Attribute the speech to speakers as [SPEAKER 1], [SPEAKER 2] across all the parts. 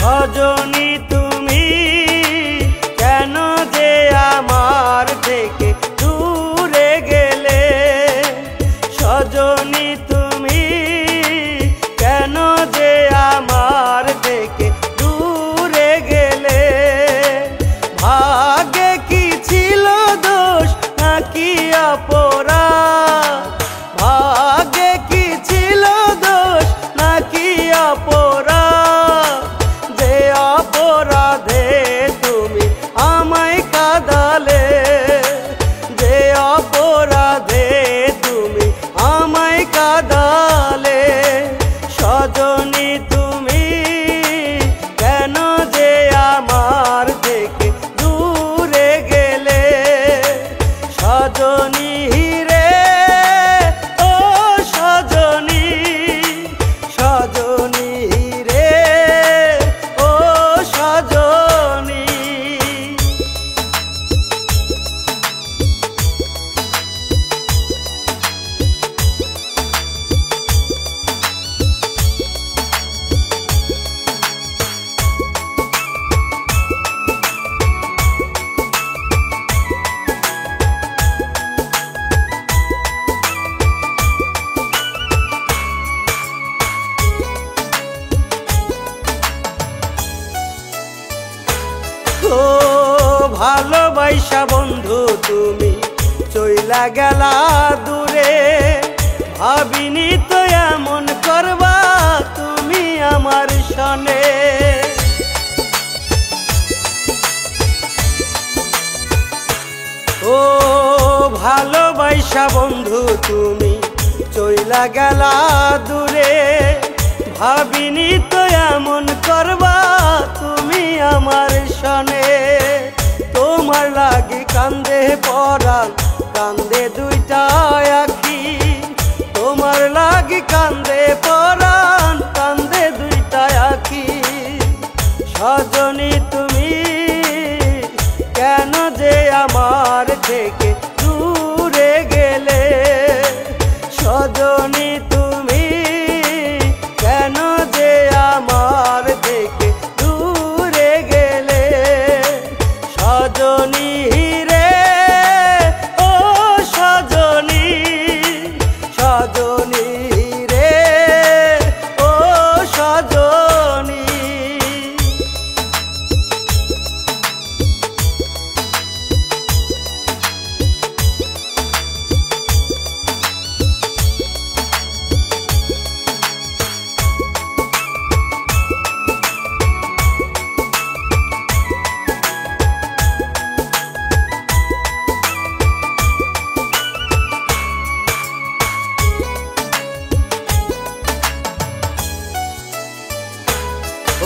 [SPEAKER 1] সজনী তুমি কেন যে আমার থেকে দূরে গেলে, সজনী তুমি কেন যে আমার থেকে দূরে গেলে। ভাগ্যে কি ছিল দোষ নাকি অপরাধ, ভাগ্যে কি ছিল দোষ নাকি অপরাধ, যে অপরাধে তুমি আমায় কাঁদালে, যে অপরাধে তুমি আমায় কাঁদালে। সজনী তুমি কেন যে আমার থেকে দূরে গেলে, সজনী রে ও সজনী, সজনী রে ও সজনী। ও ভালোবাসা বন্ধু তুমি চইলা গেলা দূরে, ভাবিনি তো এমন করবা তুমি আমার সনে। ও ভালোবাসা বন্ধু তুমি চইলা গেলা দূরে, ভাবিনি তো এমন করবা তুমি আমার সনে। তোমার লাগি কান্দে পরাণ, কান্দে দুইটা আখি, তোমার লাগি কান্দে পরাণ, কান্দে দুইটা আখি। সজনী তুমি কেন যে আমার থেকে দূরে গেলে, সজনী তুমি কেন যে আমার থেকে দূরে গেলে। সজনী রে ও সজনী, সজনী রে ও সজনী।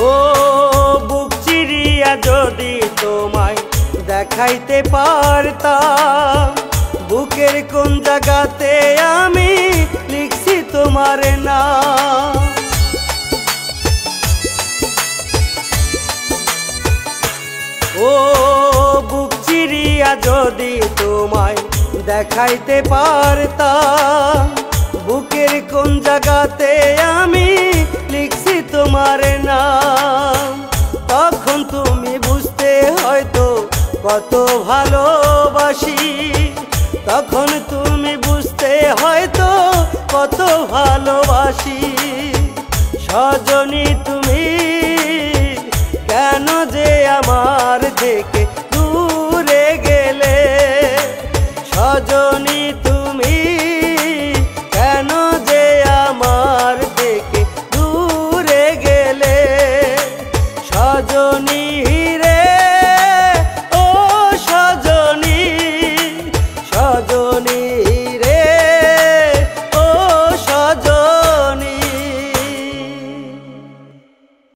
[SPEAKER 1] ও বুক চিরিয়া যদি তোমায় দেখাইতে পারতাম, বুকের কোন জায়গাতে আমি লিখছি তোমার নাম। ও বুক চিরিয়া যদি তোমায় দেখাইতে পারতাম, বুকের কোন জায়গাতে আমি লিখছি তোমার নাম। তখন তুমি বুঝতে হয়তো কত ভালোবাসি, তখন তুমি বুঝতে হয়তো কত ভালোবাসি। সজনী তুমি